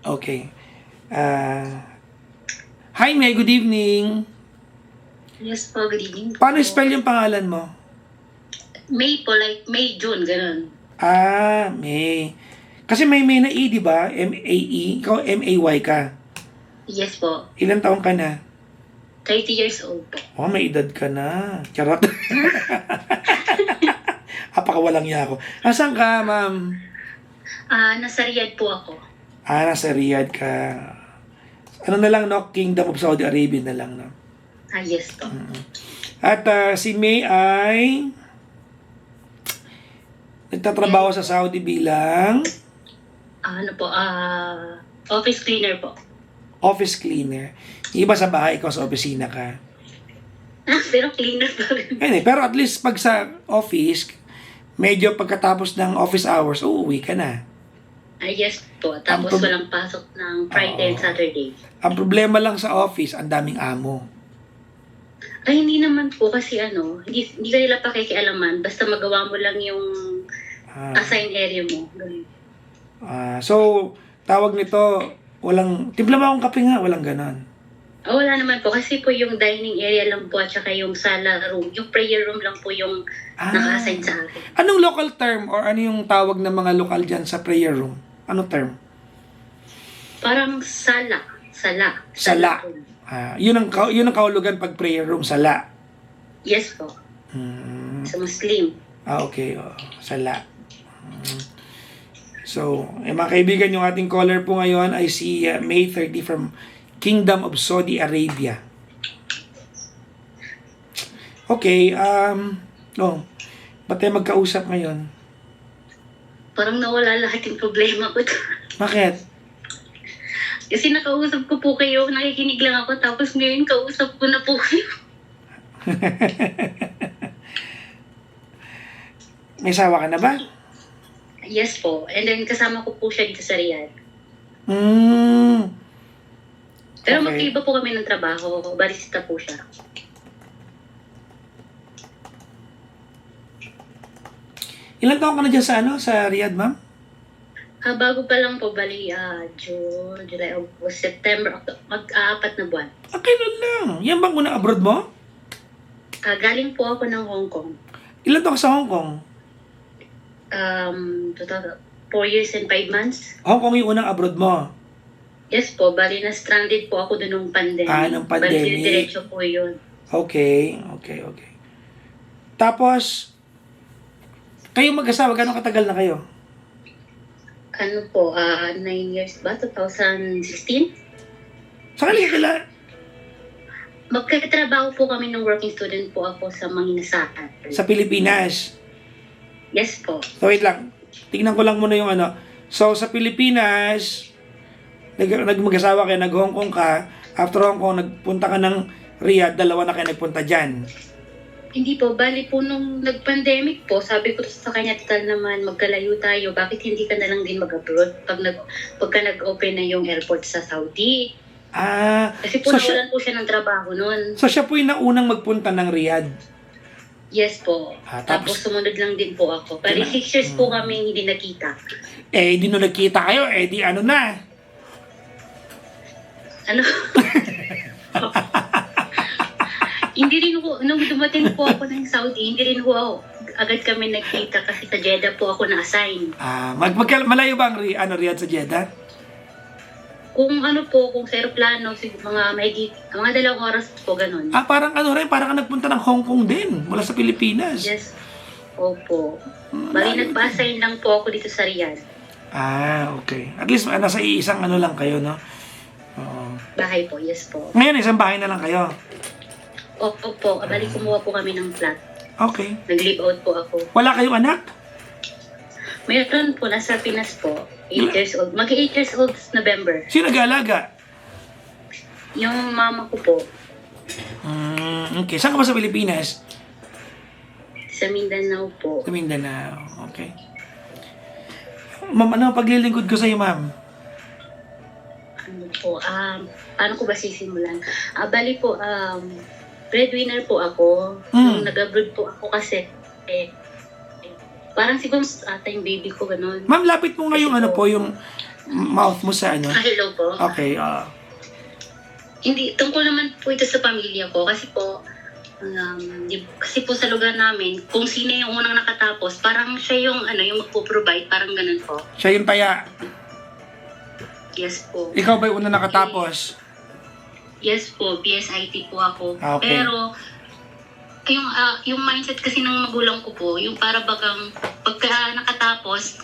Okay. Hi, May. Good evening. Yes po, good evening po. Paano spell yung pangalan mo? May po, like May, June, ganun. May. Kasi may na E, di ba? M-A-E. Ikaw, M-A-Y ka. Yes po, Ilan taong ka na? 30 years old po. Oh, may edad ka na. Charot. Apakawalang niya ako. Asan ka, ma'am? Nasa Riyadh po ako. Nasa Riyadh ka. Ano na lang, no? Kingdom of Saudi Arabia na lang, no? Yes po. At si May ay nagtatrabaho sa Saudi bilang Ano po, office cleaner po. office cleaner. Iba sa bahay, ikaw sa opisina ka. Pero cleaner pa rin. Ayun pero at least pag sa office, medyo pagkatapos ng office hours, uuwi ka na. Yes po, tapos walang pasok ng Friday and Saturday. Ang problema lang sa office, ang daming amo. Ay, hindi naman po kasi hindi ka nila pakikialaman. Basta magawa mo lang yung assigned area mo. Ganun. So, tawag nito, walang, timpla ba akong kape nga? Walang ganon. Wala naman po. Kasi po yung dining area lang po at saka yung sala room. Yung prayer room lang po yung naka-assign sa akin. Anong local term or ano yung tawag ng mga lokal dyan sa prayer room? Anong term? Parang sala. Sala. Sala. room. Yun ang kahulugan pag prayer room, sala. Yes po. Sa Muslim. Okay. Sala. So, mga kaibigan, yung ating caller po ngayon ay si May 30 from Kingdom of Saudi Arabia. Okay, ba't tayo magkausap ngayon? Parang nawala lahat yung problema ko. Bakit? Kasi nakausap ko po kayo, nakikinig lang ako, tapos ngayon kausap ko na po kayo. May sawa ka na ba? Yes po. And then kasama ko po siya dito sa Riyadh. Pero Okay. magkaiba po kami ng trabaho. Barista po siya. Ilan taon ka na dyan sa Riyadh, ma'am? Bago pa lang po, bali, June, July, August, September, October, mag-4 na buwan. Kailan lang? Yan bang unang abroad mo? Galing po ako ng Hong Kong. Ilan taon ka sa Hong Kong? 4 years and 5 months. Hong Kong yung unang abroad mo? Yes po, bali na-stranded po ako doon nung pandemic. Nung pandemic. Bali, diretso po yun. Okay. Tapos, kayo mag-asawa, gano'ng katagal na kayo? Ano po, 9 years ba? 2016? Saan ka kila? Magkatrabaho po kami ng working student po ako sa Manginasaan. Sa Pilipinas. Yes po. So, wait lang. Tingnan ko lang muna yung ano. So, sa Pilipinas, nag-mag-asawa kayo, nag-Hong Kong ka. After Hong Kong, nagpunta ka ng Riyadh, dalawa na kayo nagpunta dyan. Hindi po, bali po nung nag-pandemic po, sabi ko sa kanya, total naman, magkalayo tayo, bakit hindi ka na lang din mag-abroad pagka nag-open na yung airport sa Saudi? Kasi po nawalan po siya ng trabaho noon. So, siya po yung naunang magpunta ng Riyadh. Yes po. Tapos sumunod lang din po ako. Bali 6 years po kami hindi nakita. Di nung nagkita kayo, di ano na. Ano? Hindi rin po, nung dumating po ako ng Saudi, hindi rin po ako, agad kami nagkita kasi sa Jeddah po ako na-assign. Malayo ba ang Riyadh sa Jeddah? Kung kung sa aeroplano, mga 2 oras po, ganun. Parang parang ka nagpunta ng Hong Kong din, mula sa Pilipinas. Yes. Opo. Bali, nagpa-assign lang po ako dito sa Riyadh. Okay. At least nasa isang lang kayo, no? Oo. Bahay po, yes po. Ngayon, isang bahay na lang kayo. Opo, bali kumuha po kami ng flat. Okay. Nag-live out po ako. Wala kayong anak? Mayroon po, nasa Pinas po. 8 years old. Mag-8 years old this November. Sino nag-aalaga? Yung mama ko po. Okay. Saan ka ba sa Pilipinas? Sa Mindanao po. Sa Mindanao. Okay. Ma'am, ano paglilingkod ko sa'yo, ma'am? Ano po, paano ko ba sisimulan? Bali po, breadwinner po ako. Nung nag-abroad po ako kasi, parang siguro ata yung baby ko, gano'n. Ma'am, lapit mo nga yung mouth mo sa ano? Hello po. Okay, Hindi, tungkol naman po ito sa pamilya ko kasi po, kasi po sa lugar namin, kung sino yung unang nakatapos, parang siya yung, yung magpo-provide, parang ganun po. siya yung taya. Yes po. Ikaw ba yung una nakatapos? Yes po, PSIT po ako. Okay. Pero, yung mindset kasi ng magulang ko po, yung para bagang pagka nakatapos,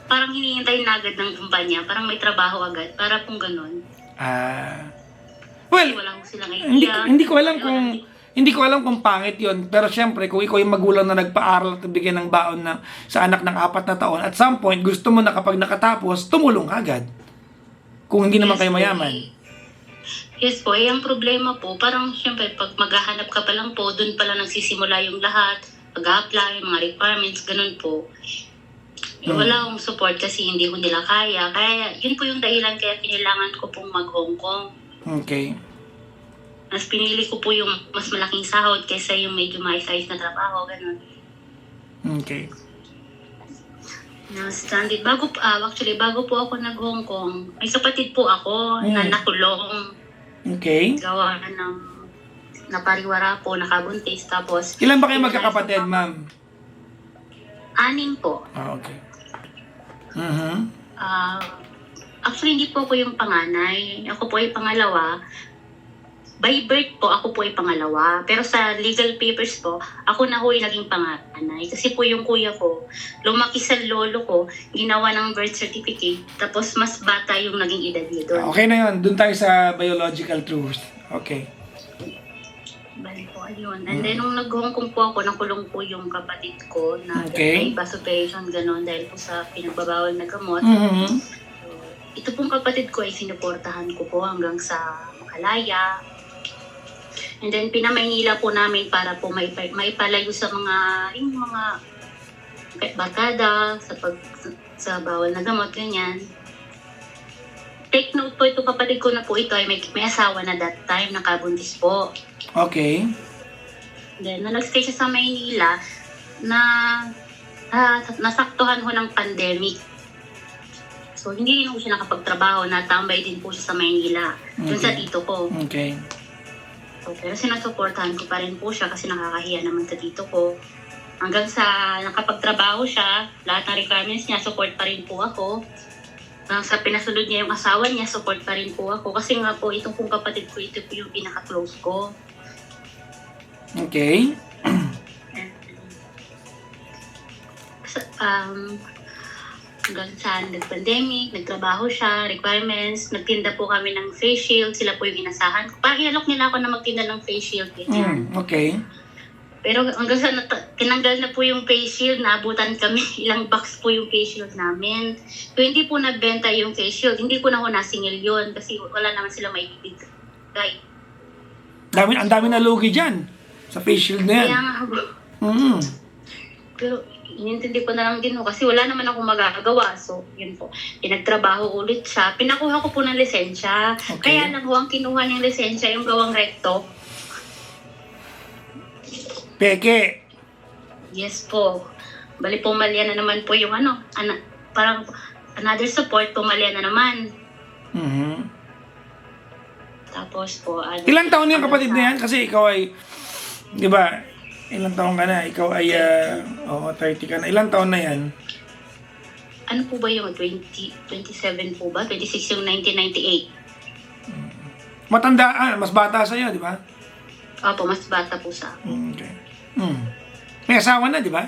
parang hinihintay na agad ng kumpanya, parang may trabaho agad, para pong ganun. Well, Kasi wala ko silang idea. hindi ko alam kung pangit 'yon, pero syempre kung ikaw yung magulang na nagpaaral at bigyan ng baon sa anak ng 4 na taon, at some point gusto mo na kapag nakatapos, tumulong ka agad. Kung hindi naman kayo mayaman. Yes po, ang problema po, parang syempre pag maghahanap ka pa lang po, dun pala nagsisimula yung lahat, pag-apply, mga requirements, ganun po. Wala akong support kasi hindi ko nila kaya. Kaya yun po yung dahilan kaya kailangan ko pong mag-Hong Kong. Okay. Mas pinili ko po yung mas malaking sahod kaysa yung medyo maayos na trabaho, ganun. Okay. Stranded. Bago po ako nag-Hong Kong, may kapatid po ako na nakulong. Okay. Gawa ng napariwara po, nakabuntis. Tapos, Ilan ba kayo magkakapatid, ma'am? 6 po. Okay. Actually, hindi po ako yung panganay. Ako po ay pangalawa. By birth po, ako po ay pangalawa. Pero sa legal papers po, ako na ho yung naging panganay. Kasi po yung kuya ko, lumaki sa lolo ko, ginawa ng birth certificate. Tapos mas bata yung naging edad niya doon. Okay na yun. Doon tayo sa biological truth. Okay. Bali po, ayun. And then, nung nag-Hong Kong po ako, nakulong po yung kapatid ko na Okay. may bus operation, gano'n, dahil po sa pinagbabawal na gamot. So, ito pong kapatid ko ay sinuportahan ko po hanggang sa Makalaya. And then, pinamaynila po namin para po maipalayo sa yung mga barkada, sa bawal na gamot, ganyan. Take note po, ito kapatid ko na po ito ay may asawa na that time, nakabuntis po. Okay. Then, nung nag-stay siya sa Maynila, nasaktuhan ho ng pandemic. So, hindi rin po siya nakapagtrabaho, natambay din po siya sa Maynila. Dun sa tito ko. Okay. So, pero sinusuportahan ko pa rin po siya kasi nakakahiya naman sa tito ko. Hanggang sa nakapagtrabaho siya, lahat ng requirements niya, support pa rin po ako. Hanggang sa pinasunod niya yung asawa niya, support pa rin po ako. Kasi nga po, itong pong kapatid ko, ito po yung pinaka-close ko. Okay. Hanggang sa nag-pandemic, nagtrabaho siya, requirements, nagtinda po kami ng face shield, sila po yung inasahan ko. Parang hinalok nila ako na magtinda ng face shield. Okay. Pero hanggang sa tinanggal na po yung face shield, naabutan kami, ilang box po yung face shield namin. Kung hindi po nagbenta yung face shield, hindi ko na ho nasingil yun kasi wala naman sila maibigay. Ang dami na lugi dyan sa face shield na yan. Kaya nga, pero inintindi ko na lang din ho kasi wala naman akong magagawa. So, yun po. Pinagtrabaho ulit siya. Pinakuha ko po ng lisensya. Okay. Kaya lang ho, ang kinuha niyang lisensya, yung gawang recto. Peke. Yes po. Bali, pumalya na naman po yung parang another support, pumalya na naman. Tapos po, Ilang taon yung kapatid na yan? Kasi ikaw ay, di ba, ilang taon ka na? Ikaw ay, 30 ka na. Ilang taon na yan? Ano po ba yung 27 po ba? 26 yung 1998. Matanda, mas bata sa'yo, di ba? Opo, mas bata po sa akin. Okay. May asawa na, di ba?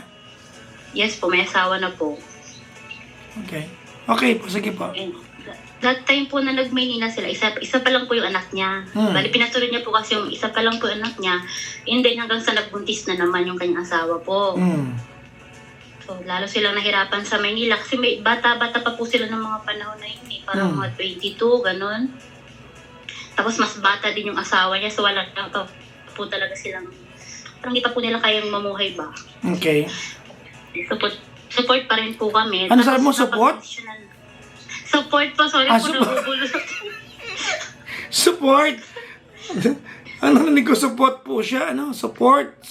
Yes po, may asawa na po. Okay. Okay po, sige po. And that time po na nag-Maynila sila, isa pa lang po yung anak niya. Bali, pinasunod niya po kasi yung isa pa lang po yung anak niya. And then hanggang sa nagbuntis na naman yung kanyang asawa po. So, lalo silang nahirapan sa Maynila kasi bata-bata pa po sila ng mga panahon na yun. Parang mga 22, ganun. Tapos mas bata din yung asawa niya. So, wala po talaga silang, parang di pa po nila kayang mamuhay ba. Okay. Support pa rin po kami. Ano sabi mo, support? Support po, sorry po, support. nabubulot. Support? Ano narinig ko, support po siya? Ano? Support?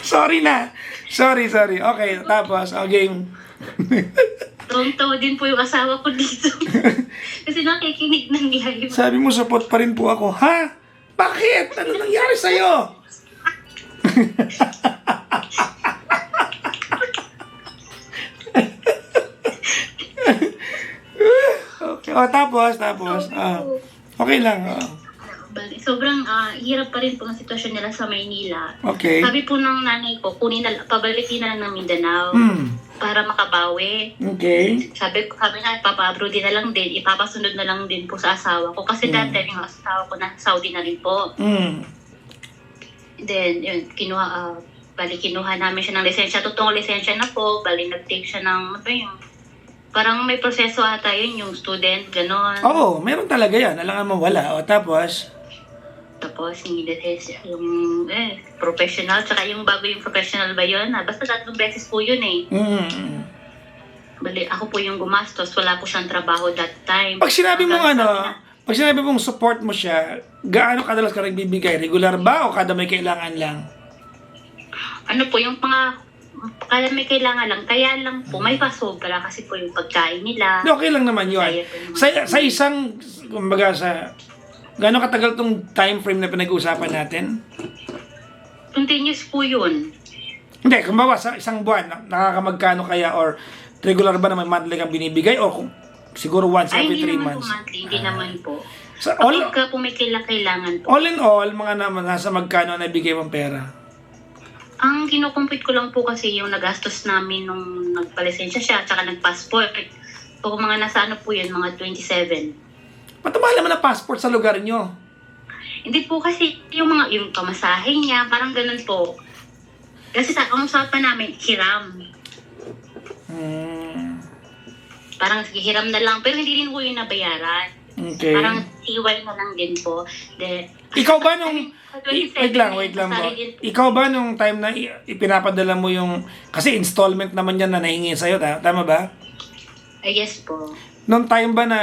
Sorry na. Sorry. Okay, tapos, game. Tawang-tawa din po yung asawa ko dito. Kasi nakikinig ng live. Sabi mo, support pa rin po ako. Ha? Bakit? Ano nangyari sa'yo? Okay. Tapos. Okay lang. Sobrang hirap pa rin po ang sitwasyon nila sa Maynila. Okay. Sabi po ng nanay ko, pabalikin na lang ng Mindanao para makabawi. Okay. Sabi nga, ipapa-abroad din na lang din, ipapasunod na lang din po sa asawa ko. Kasi dati yung asawa ko na Saudi na rin po. Then, yun, kinuha namin siya ng lisensya. Totoong lisensya na po. Bali, nag-take siya ng, parang may proseso ata yun, yung student, gano'n. Oo, meron talaga yan. Alangan mo wala. Tapos Yung lisensya, yung professional, tsaka yung bago yung professional ba yun? Basta 3 beses po yun eh. Bali, ako po yung gumastos. Wala po siyang trabaho that time. Pag sinabi mong support mo siya, gaano kadalas ka nagbibigay? Regular ba o kada may kailangan lang? Ano po, yung kada may kailangan lang, kaya lang po, may pasobra kasi po yung pagkain nila. Okay lang naman yun. Sa isang, kumbaga gaano katagal tong time frame na pinag-uusapan natin? Continuous po yun. Hindi, kumbaga sa isang buwan, nakakamagkano kaya or regular ba naman monthly kang binibigay o siguro once every 3 months? Hindi naman po. So, Kapag po may kailangan po. All in all, mga naman, nasa magkano na ibigay mong pera? Ang kinukumpit ko lang po kasi yung nagastos namin nung nagpalisensya siya at saka nag-passport. So, mga nasa ano po yun, mga 27. Patumala mo na passport sa lugar nyo. Hindi po kasi yung pamasahe niya, parang ganun po. Kasi ang usapan namin, hiram. Parang hiram na lang, pero hindi rin po yung nabayaran. Okay. Parang iwal na lang din po. Ikaw ba nung... Wait lang mo. Ikaw ba nung time na ipinapadala mo yung... Kasi installment naman yan na nahingi sa'yo, tama ba? Yes po. Nung time ba na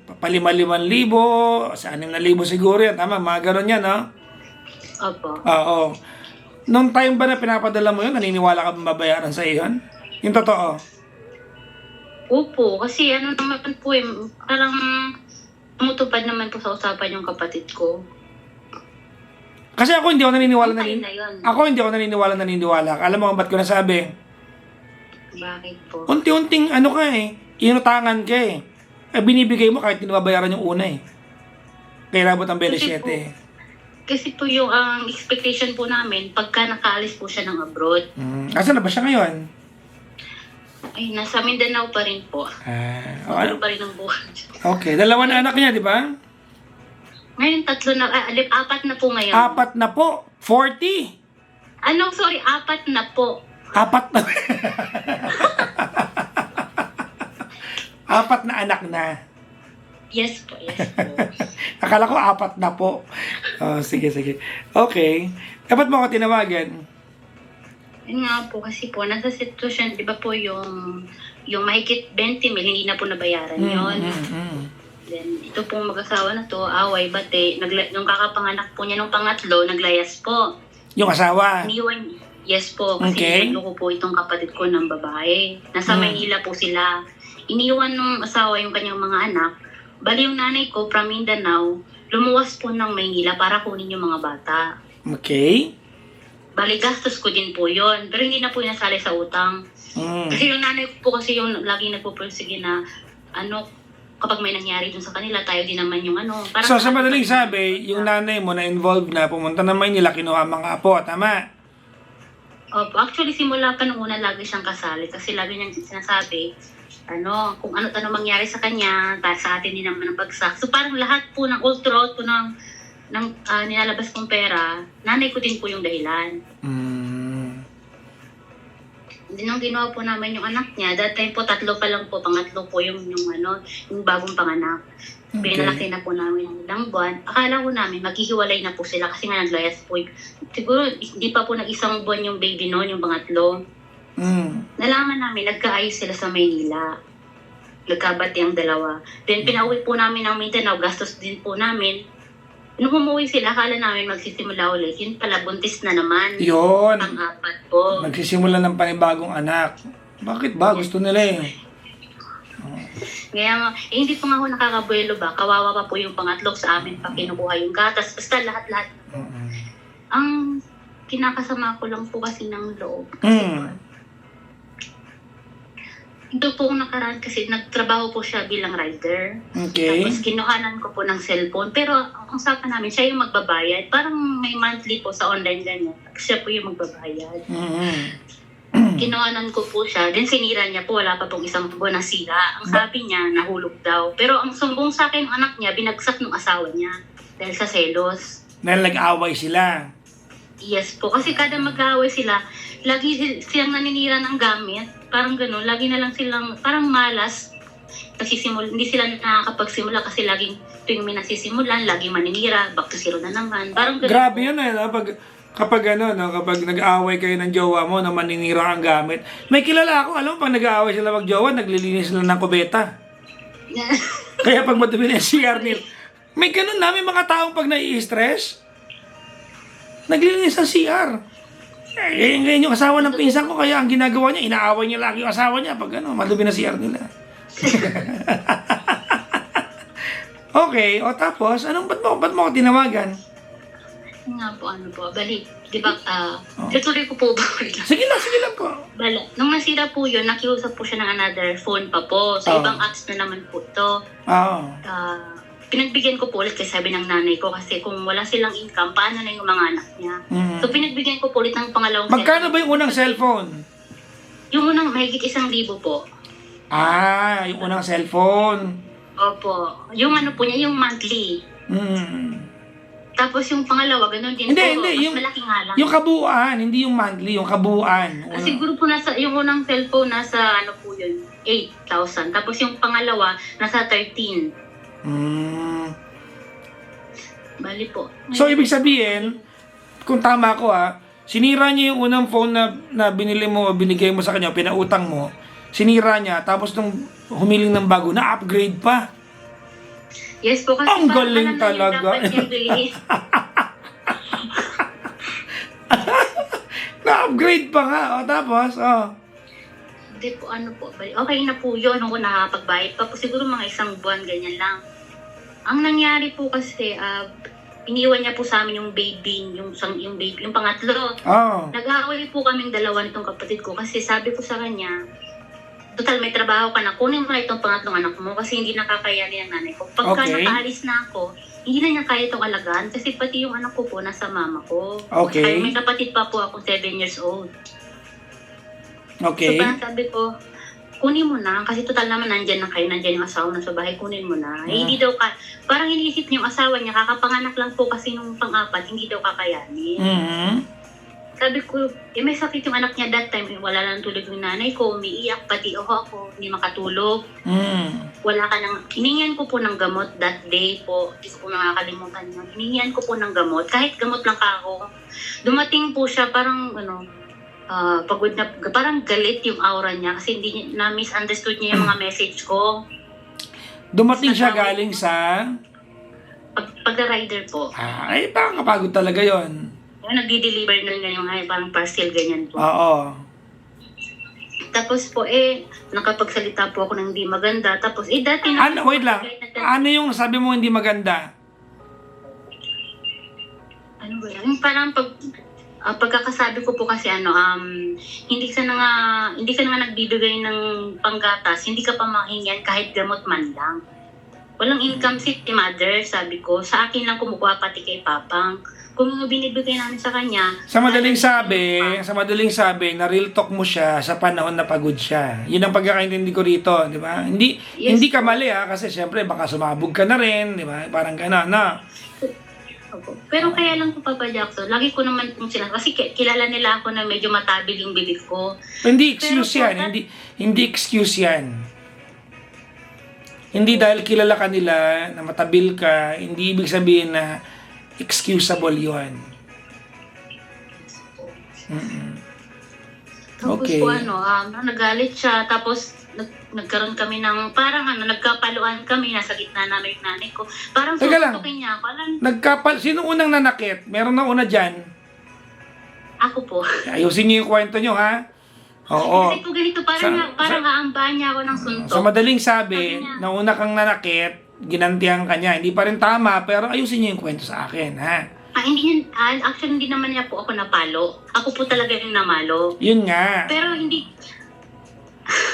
pa5,000, sa 6,000 siguro yan, tama? Mga ganun yan, no? Opo. Oo. Nung time ba na pinapadala mo yun, naniniwala ka ba mabayaran sa iyon? Yung totoo? Opo, kasi ano naman po parang tumutupad naman po sa usapan yung kapatid ko. Kasi ako hindi ako naniniwala na naniniwala. Alam mo kung ba't ko nasabi? Bakit po? Unti-unting inutangan ka eh. Binibigay mo kahit tinababayaran yung una eh. Kaya nabot ang 27 eh. Kasi po yung expectation po namin, pagka nakaalis po siya ng abroad. Asan na ba siya ngayon? Ay, nasa Mindanao pa rin po. Ano pa rin ang buhay. Okay, 2 na anak niya, di ba? Ngayon, 4 na po ngayon. 4 na po. 40. 4 na po. 4 na. 4 na anak na. Yes po. Akala ko 4 na po. Sige. Okay. Ba't mo ako tinawagan? Yun nga po, kasi po, nasa sitwasyon, di ba po yung mahigit 20 mil, hindi na po nabayaran yun. Then, ito pong mag-asawa na to, away, bate, nung kakapanganak po niya nung pangatlo, naglayas po. Yung asawa? Yes po, kasi nagloko po itong kapatid ko ng babae. Nasa Maynila po sila. Iniwan nung asawa yung kanyang mga anak. Bali yung nanay ko, from Mindanao, lumuwas po ng Maynila para kunin yung mga bata. Okay. Bali, gastos ko din po yun. Pero hindi na po nasali sa utang. Kasi yung nanay ko po kasi yung laging nagpupursige na kapag may nangyari dun sa kanila, tayo din naman yung So, sa madaling sabi, yung nanay mo na involved na pumunta na Maynila, kinuha mga apo, tama? Opo. Actually, simula pa nung una, lagi siyang kasali. Kasi lagi niyang sinasabi, kung ano mangyari sa kanya, sa atin din naman ang bagsak. So, parang lahat po ng all throughout po ng nilalabas kong pera, nanay ko din po yung dahilan. Nung ginawa po namin yung anak niya, that time po 3 pa lang po, pangatlo po yung bagong panganak. Pinalaki na po namin ng ilang buwan. Akala ko namin maghihiwalay na po sila kasi nga naglayas po. Siguro hindi pa po nag-1 buwan yung baby noon, yung pangatlo. Nalaman namin, nagkaayos sila sa Maynila. Nagkabati ang dalawa. Then pinauwi po namin ng Mindanao, gastos din po namin. Nung umuwi sila, akala namin magsisimula ulit. Yun pala, buntis na naman. Yun. Pang-apat po. Nagsisimula ng panibagong anak. Bakit ba? Gusto nila eh. Kaya nga, hindi po nga ako nakakabuelo ba? Kawawa pa po yung pangatlo sa amin pa kinukuha yung gatas. Basta lahat-lahat. Ang kinakasama ko lang po kasi ng loob. Kasi ito po nakaraan kasi nagtrabaho po siya bilang rider. Okay. Tapos kinuhanan ko po ng cellphone. Pero ang usapan namin, siya yung magbabayad. Parang may monthly po sa online ganyan. Siya po yung magbabayad. Kinuhanan ko po siya. Then sinira niya po. Wala pa pong isang buwan na sira. Ang sabi niya, nahulog daw. Pero ang sumbong sa akin, ng anak niya, binagsak ng asawa niya. Dahil sa selos. Dahil nag-away sila. Yes po. Kasi kada mag-aaway sila, lagi silang naninira ng gamit. Parang gano'n. Lagi na lang silang, parang malas. Hindi sila nakakapagsimula kasi laging tuwing may nasisimulan, laging maninira, back to zero na naman. Parang gano'n. Grabe yun eh. No? Kapag nag-aaway kayo ng jowa mo na maninira ang gamit. May kilala ako, alam mo, pag nag-aaway sila mag-jowa, naglilinis sila ng kubeta. Kaya pag madumi na yung CR nila, may ganun na, may mga taong pag nai-stress, naglilinis ng CR. Eh, ngayon yung asawa ng pinsan ko, kaya ang ginagawa niya, inaaway niya lagi yung asawa niya pag madumi na CR nila. Okay, o tapos, ba't mo ko tinawagan? Nga po, bali, di ba, tutuloy ko po ba? Sige lang po. Bala, nung nasira po yun, nakiusap po siya ng another phone pa po. Sa ibang apps na naman po ito. Pinagbigyan ko po ulit kasi sabi ng nanay ko kasi kung wala silang income, paano na yung mga anak niya? So pinagbigyan ko po ulit ng pangalawang Magkano ba yung unang cellphone? Yung unang mahigit 1,000 po. Yung unang cellphone. Opo. Yung po niya, yung monthly. Tapos yung pangalawa, ganun din po. Hindi. Mas malaki nga lang. Yung kabuuan, hindi yung monthly, yung kabuuan. Siguro po yung unang cellphone nasa po yun, 8,000. Tapos yung pangalawa, nasa 13. Bali po. So, ibig sabihin, kung tama ko sinira niya yung unang phone na binili mo o binigay mo sa kanya, pinautang mo, sinira niya, tapos nung humiling ng bago, na-upgrade pa. Yes po, kasi ang galing talaga. Na-upgrade pa nga. Tapos, Hindi po, okay na po yun nung nakapagbayad pa po. Siguro mga 1 buwan, ganyan lang. Ang nangyari po kasi, iniwan niya po sa amin yung baby, yung pangatlo. Nag-aaway po kaming dalawa nitong kapatid ko kasi sabi ko sa kanya, total may trabaho ka na, kunin mo na itong pangatlong anak mo kasi hindi nakakayanin ang nanay ko. Pagka nakaalis na ako, hindi na niya kaya itong alagaan kasi pati yung anak ko po nasa mama ko. Okay. Kaya may kapatid pa po ako, 7 years old. Okay. So parang sabi ko, kunin mo na kasi total naman nandyan yung asawa na sa bahay, kunin mo na. Hindi daw parang iniisip niya yung asawa niya, kakapanganak lang po kasi nung pang-apat, hindi daw kakayanin. Sabi ko, may sakit yung anak niya that time. Wala lang tulog yung nanay ko. Umiiyak. Pati ako. Hindi makatulog. Wala ka nang... Hiningihan ko po ng gamot that day po. Hindi ko po nakakalimutan yun. Hiningihan ko po ng gamot. Kahit gamot lang ka ako. Dumating po siya parang, pagod na... Parang galit yung aura niya. Kasi hindi na-misunderstood niya yung mga message ko. Dumating siya galing sa... Pag-rider po. Ay, parang kapagod talaga yon. Nagdi-deliver na ganyan, parang parcel ganyan po. Oo. Tapos po nakapagsalita po ako ng hindi maganda. Tapos dati na... Wait lang. Ano yung sabi mo hindi maganda? Ano ba yan? Yung parang pagkakasabi ko po kasi hindi ka na nga nagbibigay ng panggatas, hindi ka pa mahingan kahit gamot man lang. Walang income si mother, sabi ko. Sa akin lang kumukuha pati kay papang. Kung binibigay namin sa kanya... Sa madaling sabi, na real talk mo siya sa panahon na pagod siya. Yun ang pagkakaintindi ko rito, di ba? Hindi ka mali kasi syempre baka sumabog ka na rin, di ba? Parang gano'n, no? Pero kaya lang po, Papa Jackson, lagi ko naman kung sila, kasi kilala nila ako na medyo matabil yung bibig ko. Hindi excuse yan, hindi excuse yan. Hindi dahil kilala ka nila na matabil ka, hindi ibig sabihin na excusable yun. Tapos Okay. po nagalit siya. Tapos nagkaroon kami ng parang nagkapaluan kami. Nasa gitna namin yung nanay ko. Parang Teka lang. susuntukin niya ako. Sino unang nanakit? Meron na una dyan. Ako po. Ayusin niyo yung kwento niyo, ha? Oo. Kasi po ganito, parang aambahan niya ako ng suntok. Sa madaling sabi, Sabi niya. nauna kang nanakit, ginantihan ka niya. Hindi pa rin tama, pero ayusin niyo yung kwento sa akin, ha? Actually, hindi naman niya po ako napalo. Ako po talaga yung namalo. Yun nga. Pero hindi,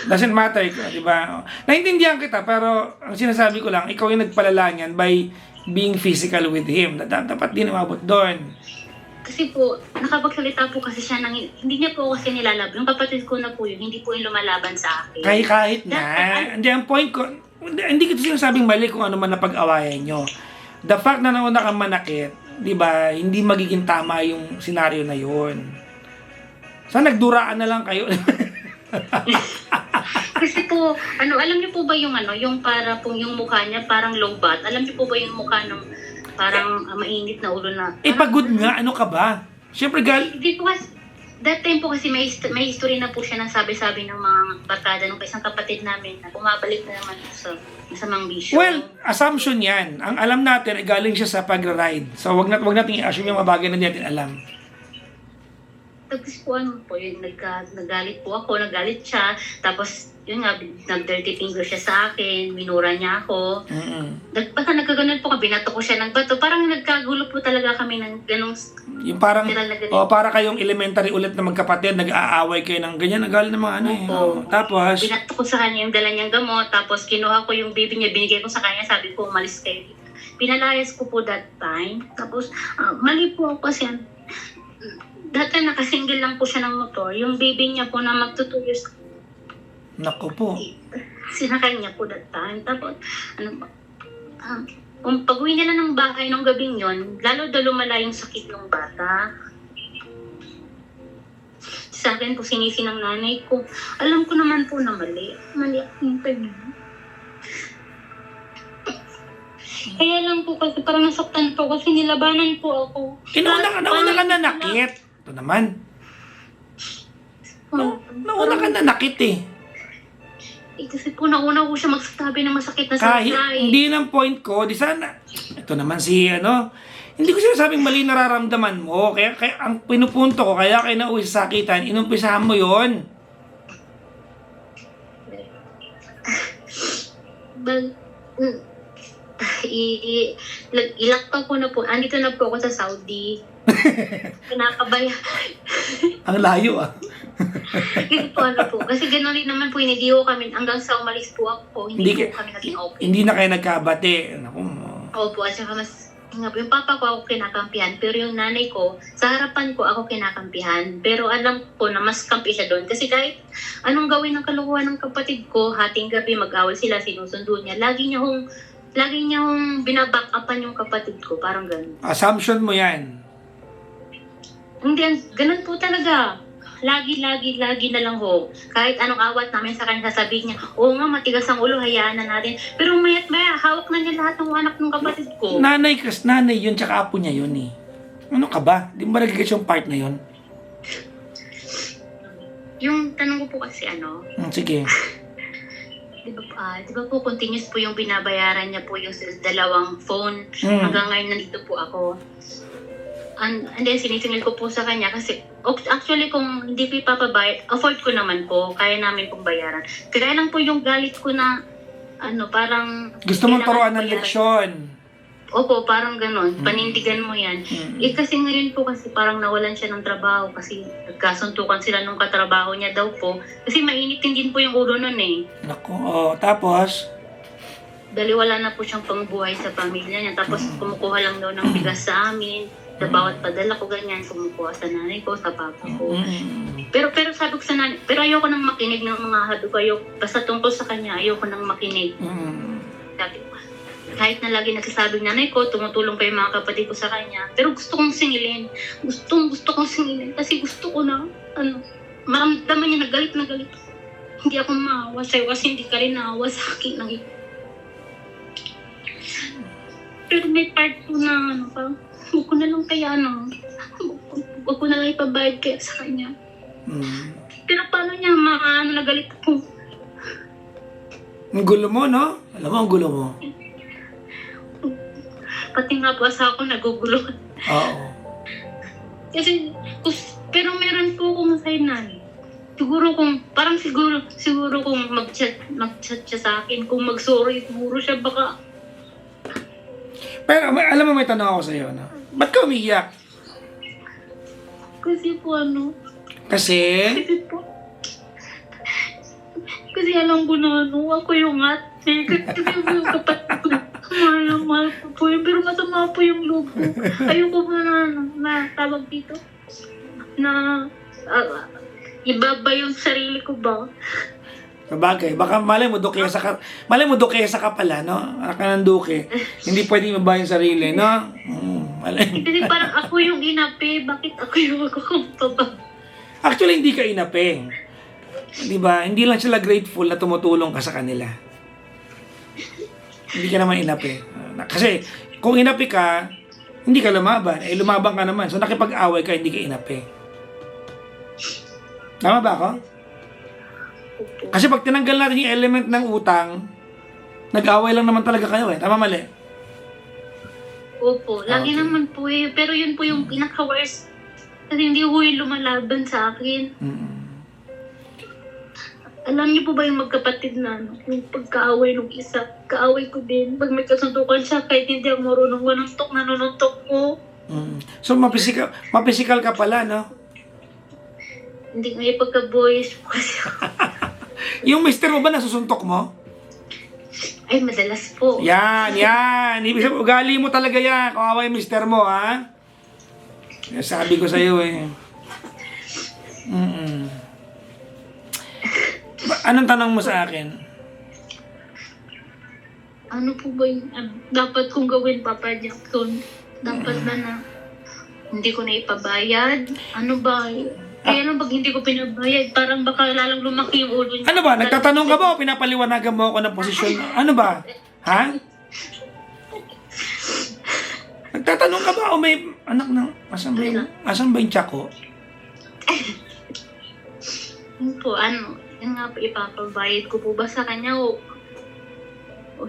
Doesn't matter, di ba? Naintindihan kita, pero ang sinasabi ko lang, ikaw yung nagpalala niyan by being physical with him. Dapat din umabot doon. kasi po, nakapagsalita po kasi siya hindi niya po kasi nilalab. Yung kapatid ko na po yun, hindi po yung lumalaban sa akin. Kahit na. Hindi, ang point ko, hindi ko sinasabing mali kung ano man napag-awayan nyo. The fact na nauna kang manakit, di ba, hindi magiging tama yung senaryo na yun. Saan nagduraan na lang kayo? Kasi po, alam niyo po ba yung yung para pong yung mukha niya parang low bat? Alam niyo po ba yung mukha ng parang mainit na ulo na? Pagod nga, ano ka ba? Siyempre, Hindi po kasi, that time po kasi may history na po siya ng sabi-sabi ng mga barkada ng isang kapatid namin na bumabalik na naman sa masamang bisyo. well, assumption yan. Ang alam natin, galing siya sa pag-ride. So, wag natin i-assume yung mga bagay na hindi natin alam. Tapos po yun, nagalit po ako, nagalit siya, tapos yun nga, nag-dirty finger siya sa akin, minura niya ako. Basta nagkaganon po, binato ko siya ng bato, parang nagkagulo po talaga kami ng ganong Yung parang, ganun. para kayong elementary ulit na magkapatid, nag-aaway kayo ng ganyan, nagalit ng mga Opo. Tapos, Binato ko sa kanya yung dala niyang gamot, tapos kinuha ko yung baby niya, binigay ko sa kanya, sabi ko, umalis kayo. Pinalayas ko po that time, tapos mali po ako kasi dati nakasingle lang po siya ng motor. Yung baby niya po na magto 2 years, naku po. sinakay niya po that time. Tapos, kung pag-uwi nila ng bahay nung gabing yon, lalo lumala yung sakit ng bata. Sa akin po sinisi ng nanay ko. Alam ko naman po na mali. Mali ako yung kanya. Kaya lang po kasi parang nasaktan po kasi nilabanan po ako. Nauna ka nanakit. Ito naman. Nauna ka nanakit eh. Kasi po nauna ko siya magsasabi ng masakit na Kahit salita. hindi yun ang point ko, di sana. Ito naman hindi ko sinasabing mali nararamdaman mo. Kaya ang pinupunto ko, kaya kayo nauwi sa sakitan, inumpisahan mo yon. Ilakpa ko na po. Andito na po ako sa Saudi. Kinakabaya. Ang layo ah. Kasi po kasi gano'n rin naman po, hindi ko kami, hanggang sa umalis po ako, hindi po kami naging okay. Hindi na kayo nagkabate. Naku mo. Opo, at saka yung papa ko ako kinakampihan, pero yung nanay ko, sa harapan ko ako kinakampihan. Pero alam ko na mas kampi siya doon. Kasi kahit anong gawin ng kalukuhan ng kapatid ko, hating gabi mag-awal sila, sinusundo niya. Lagi niya hong binaback-upan yung kapatid ko, parang gano'n. Assumption mo yan. Hindi, ganun po talaga. Lagi na lang ho. Kahit anong awat namin sa kanya, sasabihin niya, oo nga, matigas ang ulo, hayaan na natin. Pero maya't maya, hawak na niya lahat ng anak ng kapatid ko. Nanay yun, tsaka apo niya yun eh. Ano ka ba? Di ba nagigit yung part na yun? Yung tanong ko po kasi Sige. di ba po continuous po yung binabayaran niya po yung dalawang phone. Hanggang ngayon nandito po ako. And then sinisingil ko po sa kanya kasi actually kung hindi ko ipapabayad, afford ko naman po, kaya namin pong bayaran. Kaya lang po yung galit ko na parang Gusto mong turuan ng bayaran. leksyon. Opo, parang ganon. Panindigan mo yan. Kasi ngayon po kasi parang nawalan siya ng trabaho kasi nagkasuntukan sila nung katrabaho niya daw po. Kasi mainitin din po yung ulo nun eh. Naku, tapos? Dali wala na po siyang pangbuhay sa pamilya niya. Tapos kumukuha lang daw ng bigas sa amin. Sa bawat padala ko ganyan, kumukuha sa nanay ko, sa papa ko. Pero sabi ko sa nanay, pero ayoko nang makinig ng mga habi ko. Basta tungkol sa kanya, ayoko nang makinig. Sabi ko, kahit na lagi nagsasabing nanay ko, tumutulong pa yung mga kapatid ko sa kanya. Pero gusto kong singilin. Gusto kong singilin. Kasi gusto ko na, maramdaman niya na galit. Hindi ako maawa sa'yo kasi hindi ka rin naawa sa akin. Pero may part po na huwag ko na lang kaya huwag ko na lang ipabayad kaya sa kanya. Pero paano niya nagalit ako? Ang gulo mo, no? Alam mo, ang gulo mo. Pati nga po asa ako nagugulo. Oo. Kasi, pero meron po akong sign. Siguro kung mag-chat siya sa akin, kung mag-sorry, siguro siya baka, Pero alam mo, may tanong ako sa'yo, no? Ba't ka umiyak? kasi po Kasi, kasi alam ko na ako yung ate, kasi yung kapatid ko, mahal ko po yun, pero masama po yung loob ko. Ayoko po na tawag dito, na ibaba yung sarili ko ba? sabagay, baka malay mo dukesa ka pala, no? Anak ka ng duke. Hindi pwedeng ibaba yung sarili, no? Malay. Kasi parang ako yung inapi, bakit ako yung magkukumpaba? Actually, hindi ka inape. Di ba? Hindi lang sila grateful na tumutulong ka sa kanila. Hindi ka naman inape. Kasi, kung inapi ka, hindi ka lumaban. Eh, lumaban ka naman. So, nakipag-away ka, hindi ka inape. Tama ba ako? Kasi pag tinanggal natin yung element ng utang, nag-away lang naman talaga kayo eh. Tama mali? Opo, lagi Okay. naman po eh. Pero yun po yung pinaka-worst. Kasi hindi ko yung lumalaban sa akin. Alam niyo po ba yung magkapatid na yung pagkaaway ng isa, kaaway ko din. Pag may kasuntukan siya, kahit hindi ako marunong manuntok, nanununtok ko. So, mapisikal ka pala, no? Hindi may pagka-boys po kasi ako. Yung mister mo ba nasusuntok mo? Ay, madalas po. Yan. Ibig sabihin, ugali mo talaga yan. Kawawa yung mister mo, ha? Yan, sabi ko sa'yo, eh. Anong tanong mo sa akin? Ano po ba yung dapat kong gawin, Papa Jackson? Dapat ba na hindi ko na ipabayad? Ano ba? Kaya lang pag hindi ko pinabayad, parang baka lalong lumaki yung ulo niya. Ano ba? Nagtatanong ka ba o pinapaliwanagan mo ako ng posisyon? Ano ba? Ha? Nagtatanong ka ba o may anak ng... Asan ba yung tiyak ko? Yun po, yun nga po, ipapabayad ko po ba sa kanya o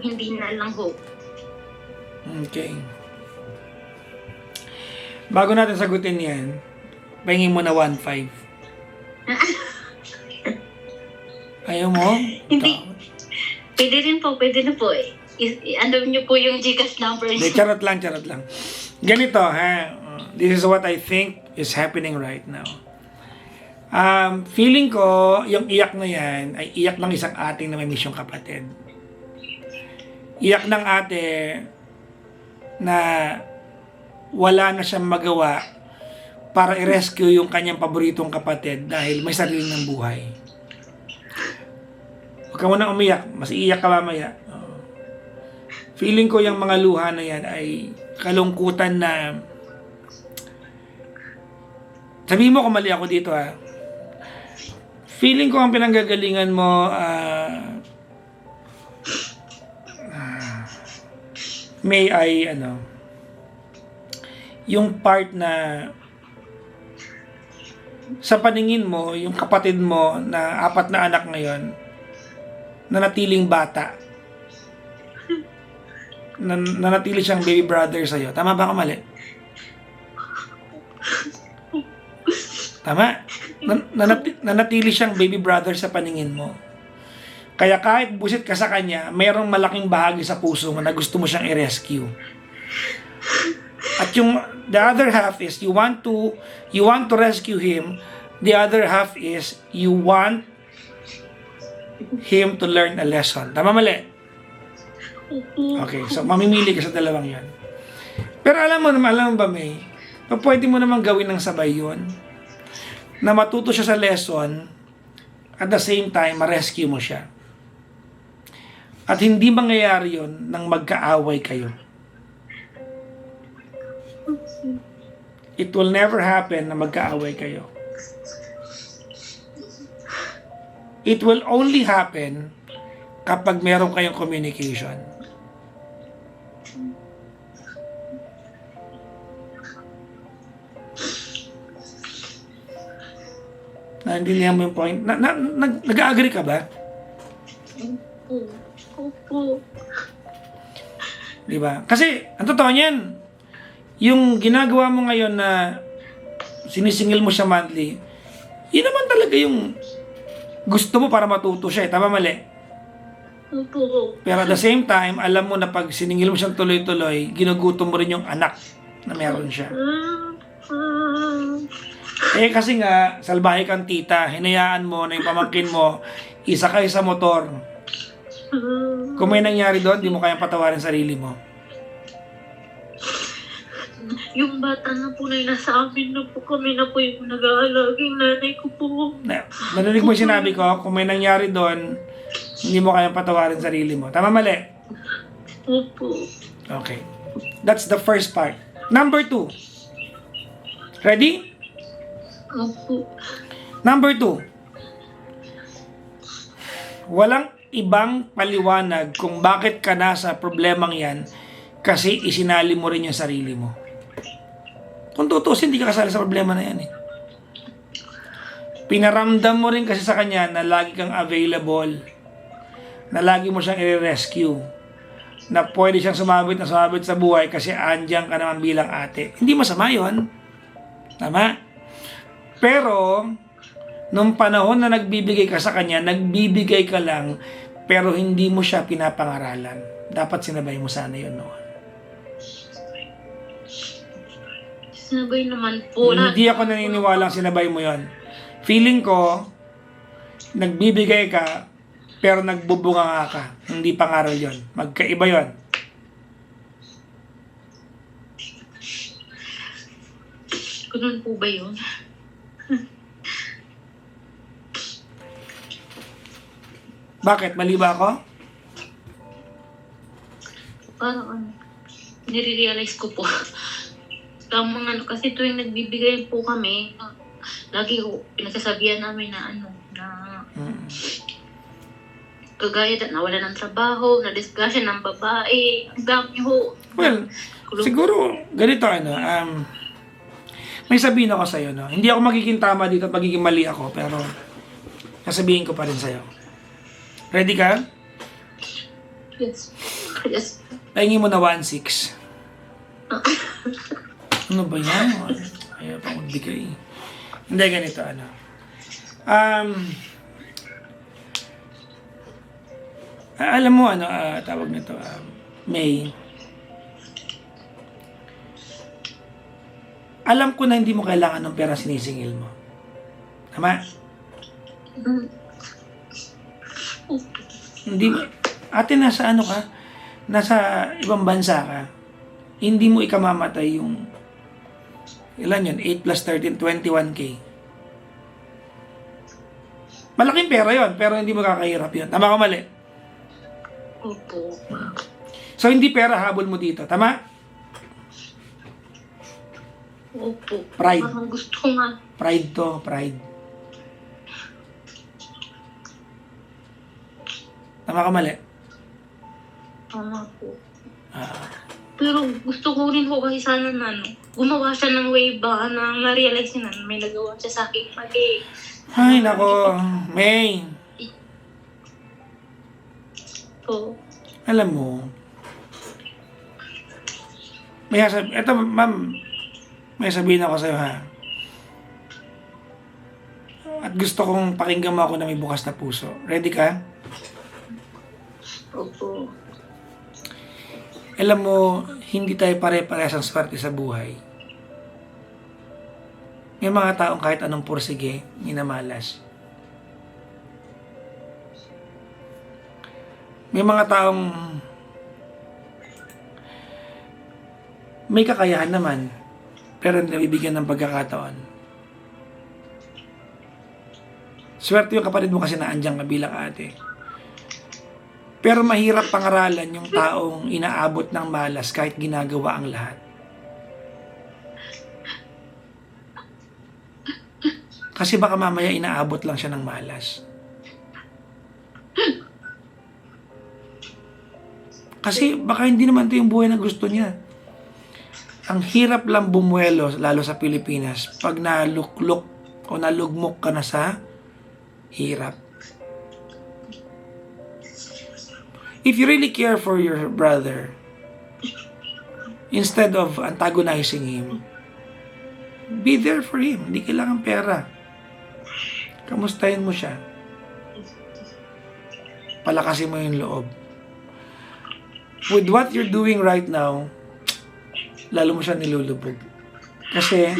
hindi na lang ho? Okay. Bago natin sagutin yan, pahingin mo na 1.5. Ayaw mo? Hindi. Pwede na po eh. Ano niyo po yung Gcash number Hindi, niyo? charot lang. Ganito, ha? This is what I think is happening right now. Feeling ko, yung iyak na yan, ay iyak ng isang ating na may misyong kapatid. Iyak ng ate na wala na siyang magawa para i-rescue yung kanyang paboritong kapatid dahil may sarili ng buhay. Huwag ka munang umiyak, mas iiyak ka mamaya. Feeling ko yung mga luha na yan ay kalungkutan na... Sabihin mo kung mali ako dito, ha. Feeling ko ang pinanggagalingan mo, may ay, yung part na sa paningin mo, yung kapatid mo na 4 na anak ngayon, na natiling bata, na natili siyang baby brother sa'yo. Tama ba ako mali? Tama? Nanatili siyang baby brother sa paningin mo. Kaya kahit busit ka sa kanya, mayroong malaking bahagi sa puso mo na gusto mo siyang i-rescue. At yung the other half is you want to rescue him. The other half is you want him to learn a lesson. Tama mali? Okay, so mamimili ka sa dalawang yan. Pero alam mo ba, May, pwede mo naman gawin ng sabay yun, na matuto siya sa lesson, at the same time, ma-rescue mo siya. At hindi mangyayari yun nang magkaaway kayo. It will never happen na magkaaway kayo. It will only happen kapag meron kayong communication. Naintindihan mo yung point. Nag-agree ka ba? Opo. Opo. Di ba? Kasi, ang totoo niyan, yung ginagawa mo ngayon na sinisingil mo siya monthly, yun naman talaga yung gusto mo para matuto siya. Tama mali? Opo. Pero at the same time, alam mo na pag siningil mo siyang tuloy-tuloy, ginugutom mo rin yung anak na meron siya. Eh kasi nga, salbahe kang tita, hinayaan mo na yung pamangkin mo, isakay sa motor. Kung may nangyari doon, di mo kayang patawarin sarili mo. Yung bata na po na nasa amin na po kami na po yung nag-aalaging nanay ko po. Narinig mo yung sinabi ko, kung may nangyari doon, hindi mo kayang patawarin sarili mo. Tama mali? Opo. Okay. That's the first part. Number 2. Ready? Opo. Number 2. Walang ibang paliwanag kung bakit ka nasa problemang yan kasi isinali mo rin yung sarili mo. Kung tutusin, hindi ka kasali sa problema na yan eh. Pinaramdam mo rin kasi sa kanya na lagi kang available, na lagi mo siyang i-rescue, na pwede siyang sumabit na sumabit sa buhay kasi andyan ka naman bilang ate. Hindi masama yun. Tama? Pero, nung panahon na nagbibigay ka sa kanya, nagbibigay ka lang, pero hindi mo siya pinapangaralan. Dapat sinabay mo sana yun noon. Sinabay naman po. Hindi ako naniniwalang sinabay mo yon. Feeling ko, nagbibigay ka, pero nagbubunga nga ka. Hindi pangaral yon. Magkaiba yon. Ganun po ba yun? Bakit? Mali ba ako? Parang nire-realize ko po. Tamang kasi tuwing nagbibigay po kami, lagi ko pinagsasabihan namin na kagaya na nawala ng trabaho, na-discussion ng babae, ang dami ho. Well, siguro, ganito may sabihin ako sa'yo, no? Hindi ako magiging tama dito at magiging mali ako, pero sasabihin ko pa rin sa'yo. Ready ka? Yes. Yes. Pahingi mo na 1.6. Ano ba yan? Ayaw pa magbigay. Hindi, ganito, alam mo, tawag nito, May. Alam ko na hindi mo kailangan ng pera sinisingil mo. Tama? Hindi mo, ate, nasa ano ka? Nasa ibang bansa ka. Hindi mo ikamamatay yung, ilan yun? 8 plus 13, 21K. Malaking pera yon, pero hindi mo kakahirap yun. Tama ka mali? Opo. So, hindi pera habol mo dito. Tama? Opo. Pride. Parang gusto ko nga. Pride to, pride. Tama ka mali? Tama po. Ah. Pero gusto ko rin po kasi sana na gumawa siya ng way ba na ma-realize niya na may nagawa siya sa akin mali. Ay, nako. May. Po. Alam mo, eto ma'am, may sabihin ako sa'yo ha. At gusto kong pakinggan mo ako na may bukas na puso. Ready ka? Opo. Alam mo, hindi tayo pare-parehas ang swerte sa buhay. May mga taong kahit anong pursige, minamalas. May mga taong may kakayahan naman, pero nabibigyan ng pagkakataon. Swerte yung kapatid mo kasi na andyan ka bilang ate. Pero mahirap pangaralan yung taong inaabot ng malas kahit ginagawa ang lahat. Kasi baka mamaya inaabot lang siya ng malas. Kasi baka hindi naman ito yung buhay na gusto niya. Ang hirap lang bumuelo, lalo sa Pilipinas, pag naluklok O nalugmok ka na sa hirap. If you really care for your brother, instead of antagonizing him, be there for him. Hindi kailangan pera. Kamustahin mo siya. Palakasin mo yung loob. With what you're doing right now, lalo mo siya nilulubog. Kasi,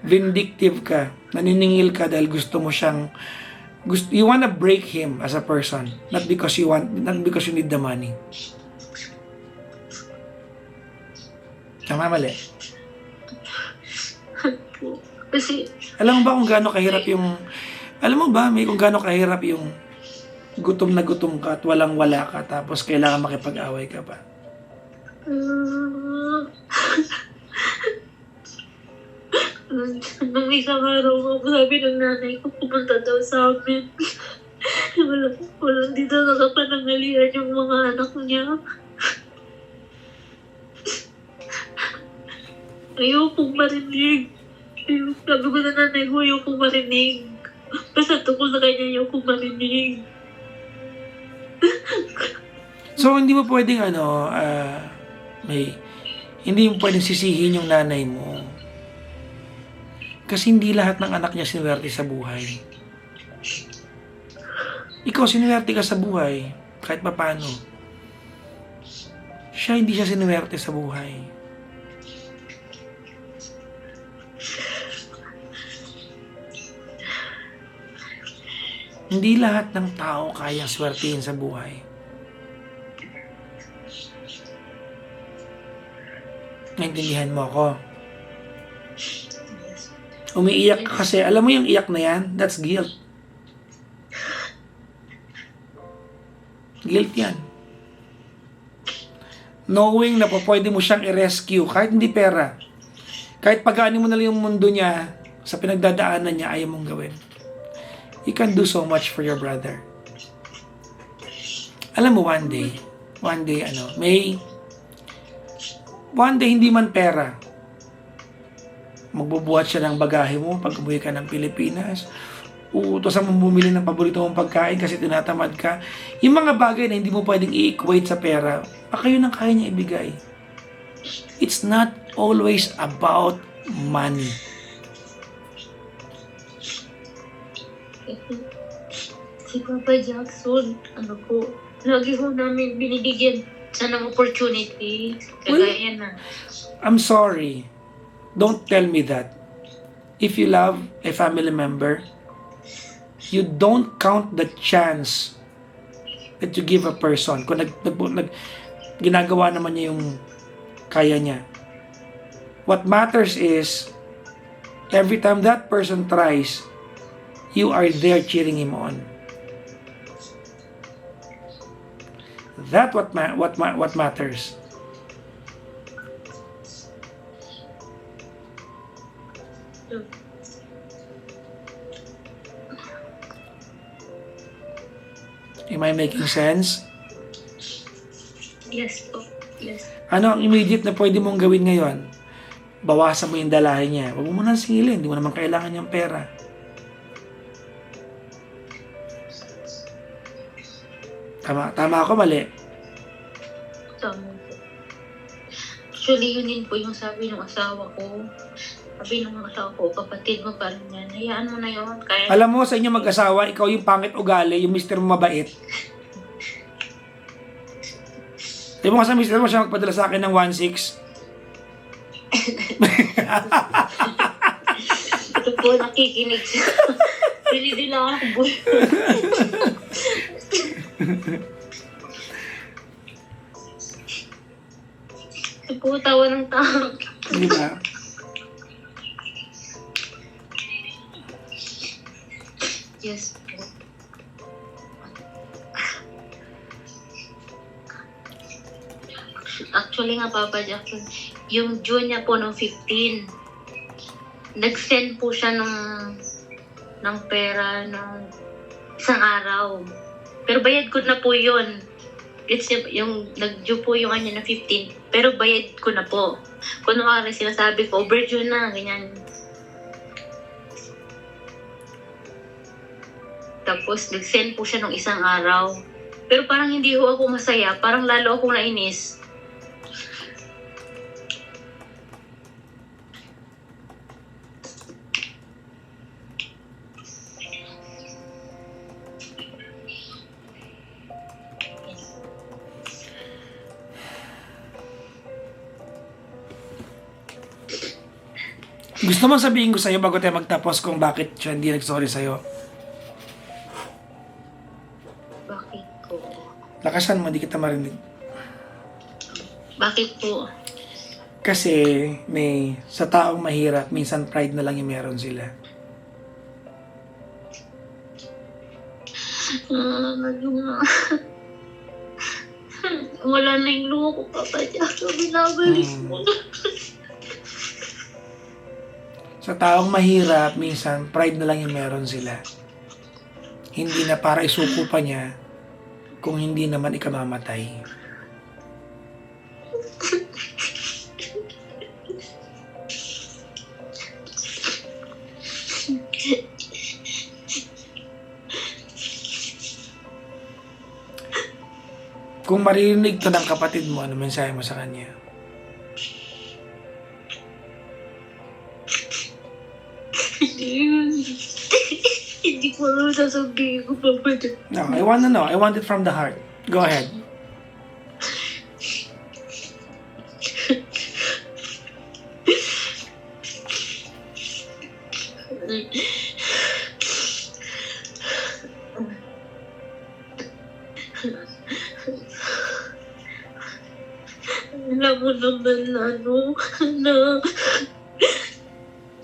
vindictive ka. Naniningil ka dahil gusto mo siyang, you wanna break him as a person. Not because you need the money. Tama, mali. Kasi, Alam mo ba kung gaano kahirap yung, kung gaano kahirap yung gutom na gutom ka at walang-wala ka tapos kailangan makipag-away ka pa? nung isang araw ako, sabi ng nanay ko, pumunta daw sa amin. Walang dito nakapanangalihan yung mga anak niya. Ayokong marinig. Sabi ko na nanay ko, ayokong marinig. Basta tungkol sa kanya, ayokong marinig. So, hindi mo pwedeng hindi mo pwedeng sisihin yung nanay mo. Kasi hindi lahat ng anak niya sinuwerte sa buhay. Ikaw, sinuwerte ka sa buhay. Kahit pa paano. Siya, hindi siya sinuwerte sa buhay. Hindi lahat ng tao kayang swertihin sa buhay. Naintindihan mo ako? Umiiyak ka kasi, alam mo yung iyak na yan? That's guilt. Guilt yan. Knowing na pwede mo siyang i-rescue, kahit hindi pera. Kahit pagaanin mo na lang yung mundo niya, sa pinagdadaanan niya, ayaw mong gawin. You can do so much for your brother. Alam mo, one day, hindi man pera, magbubuhat siya ng bagahe mo pag umuwi ka ng Pilipinas, uutosan mo bumili ng paborito mong pagkain kasi tinatamad ka. Yung mga bagay na hindi mo pwedeng i-equate sa pera, baka yun ang kaya niya ibigay. It's not always about money. Si Papa Jackson, lagi ho namin binibigyan siya ng opportunity. Kagaya na. I'm sorry. Don't tell me that. If you love a family member, you don't count the chance that you give a person. Kung ginagawa naman niya yung kaya niya. What matters is, every time that person tries, you are there cheering him on. That what matters. Am I making sense? Yes po. Yes. Ano ang immediate na pwede mong gawin ngayon? Bawasan mo yung dalahin niya. Huwag mo nang singilin. Hindi mo naman kailangan niyang pera. Tama ako, mali? Tama po. Actually, yun din po yung sabi ng asawa ko. Sabi ng asawa ko, kapatid mo pa rin yan. Hayaan mo na yun. Kaya... Alam mo, sa inyo mag-asawa, ikaw yung pangit ugali, yung mister mo mabait. Di mo kasi mister mo siya magpadala sa akin ng 1.6. Ito po, nakikinig siya. Dili-dila ako, boy. Ito po, tawa ng tao. Di ba? Yes po. Actually nga, Papa Jackson, yung June niya po nung 15, nag-send po siya ng pera ng isang araw. Pero bayad ko na po yun. It's yung nag-due po yung kanya na 15, pero bayad ko na po. Kunwari sinasabi ko, overdue na, ganyan. Tapos nag-send po siya nung isang araw. Pero parang hindi ho ako masaya. Parang lalo akong nainis. Gusto mo sabihin ko sa'yo bago tayo magtapos kung bakit siya hindi nag-sorry sa'yo? Bakit po? Lakasan mo, hindi kita marinig. Bakit po? Kasi may sa taong mahirap, minsan pride na lang yung meron sila. Wala na yung luho ko, Papa Jack. Binabalik mo na. Sa taong mahirap, minsan pride na lang yung meron sila. Hindi na para isuko pa niya kung hindi naman ikamamatay. Kung maririnig to ng kapatid mo, ano mensahe mo sa kanya? Hindi ko alam sasabihin ko, Papa Jack. No, I want to know. I want it from the heart. Go ahead. Alam mo naman na na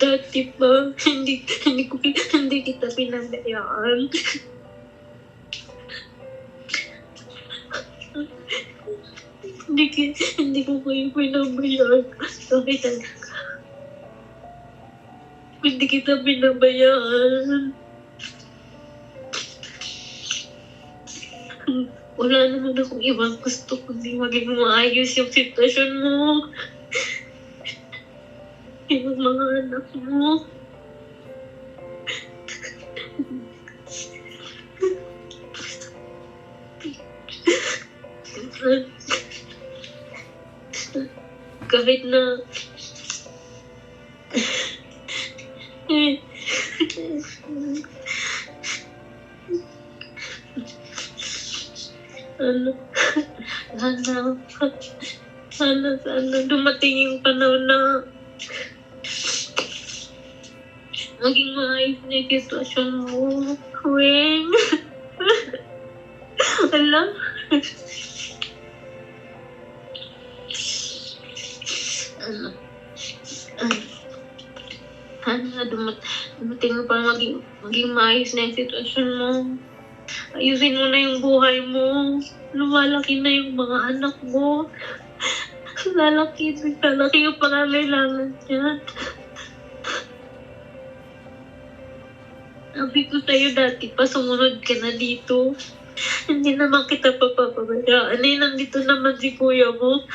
dati pa, hindi kita pinabayaan. hindi ko kayo pinabayaan. Bakit talaga? Hindi kita pinabayaan. Wala naman akong ibang gusto kundi maging maayos yung sitwasyon mo. Yung mga anak mo. Kahit na sana dumating yung panahon na maging maayos na yung sitwasyon mo. Weng. Alam? Dumating mo pa maging maayos na yung sitwasyon mo. Ayusin mo na yung buhay mo. Lumalaki na yung mga anak mo. Lalaki yung pangangailangan niya. Sabi ko sa'yo dati pa, sumunod ka na dito. Hindi naman kita papabayaan. Nandito naman si kuya mo.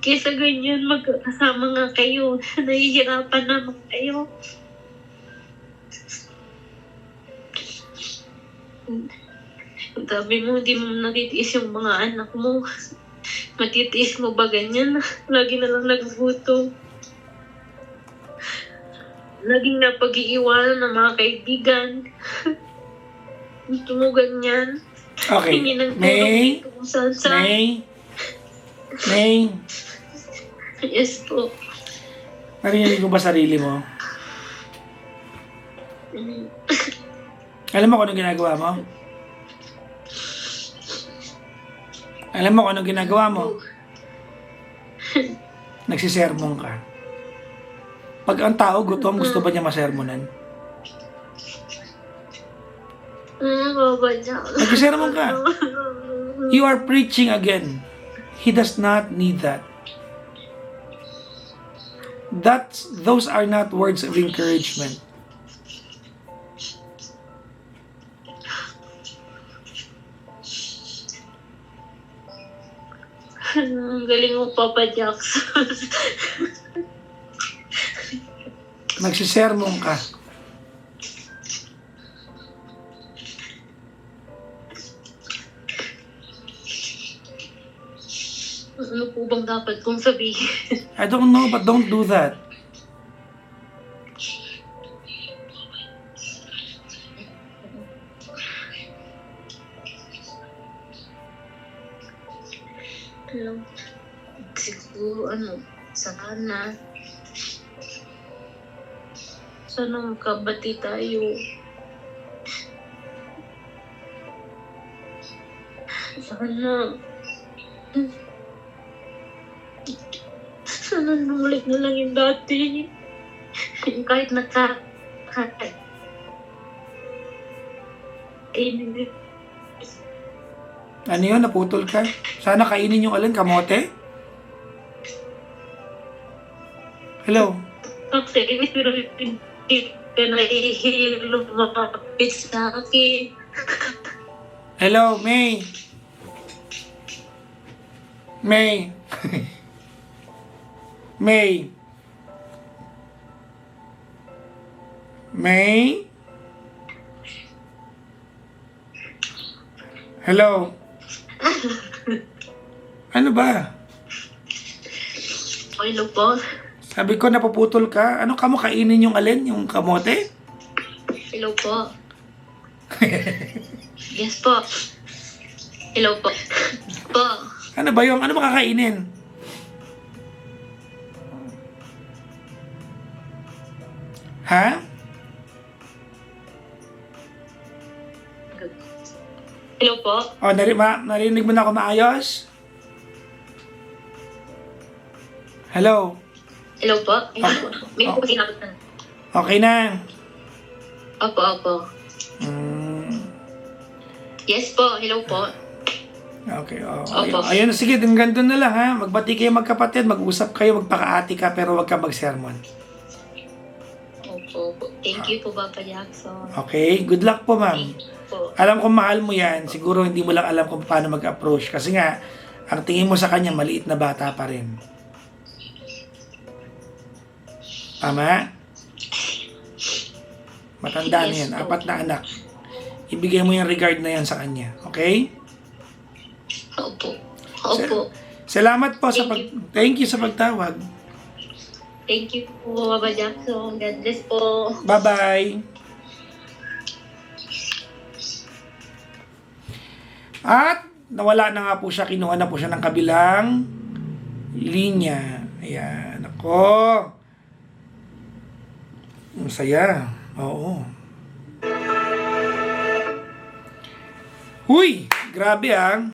Kesa ganyan, magkasama nga kayo. Nahihirapan naman kayo. Sabi mo, hindi mo natitiis yung mga anak mo. Matitiis mo ba ganyan? Lagi na lang nagbuto. Laging napag-iiwanan ng mga kaibigan. Gusto mo ganyan? Okay. Hindi nang May? tulong kung saan. May? Yes po. Narinig mo ba sarili mo? Alam mo kung anong ginagawa mo? Alam mo kung anong ginagawa mo? Nagsisermon ka. Pag ang tao gutom, gusto ba niya masermonan? Baba niya. Nagsisermon ka. You are preaching again. He does not need that. Those are not words of encouragement. Ang galing mo, Papa Jackson. Nagsisermon ka. Ano po bang dapat kong sabihin? I don't know, but don't do that. Alam, siguro sana magkabati tayo. Sana bumalik na lang yung dati. Yung kahit Ano yun? Naputol ka? Sana kainin yung alin? Kamote? Hello? Actually, pero hindi ka lumapit sa akin. Hello, May? May? May? May? Hello? Ano ba? Hello po. Sabi ko napuputol ka. Ano ka mo kainin yung alin? Yung kamote? Hello po. Yes po. Hello po. Po. Ano ba yung? Ano ba kakainin? Ha? Hello po. O, narinig mo na ako maayos? Hello? Hello po. May po sinabot na. Okay na? Opo. Yes po. Hello po. Okay, Opo. ayun, sige, hanggang doon na lang ha. Magbati kayo magkapatid, mag-usap kayo, magpakaati ka, pero wag ka mag-sermon. Opo. Thank you po, Papa Jackson. Okay? Good luck po, ma'am. Thank you po. Alam ko mahal mo yan, siguro hindi mo lang alam kung paano mag-approach. Kasi nga, ang tingin mo sa kanya, maliit na bata pa rin. Tama? Matanda na Yes yan, po. 4 na anak. Ibigay mo yung regard na yan sa kanya. Okay? Opo. Opo. Salamat po sa Thank Thank you sa pagtawag. Thank you po, Papa Jackson. God bless po. Bye-bye. At nawala na nga po siya, kinuha na po siya ng kabilang linya. Ayan, ako. Ang saya. Oo. Huy, grabe ah.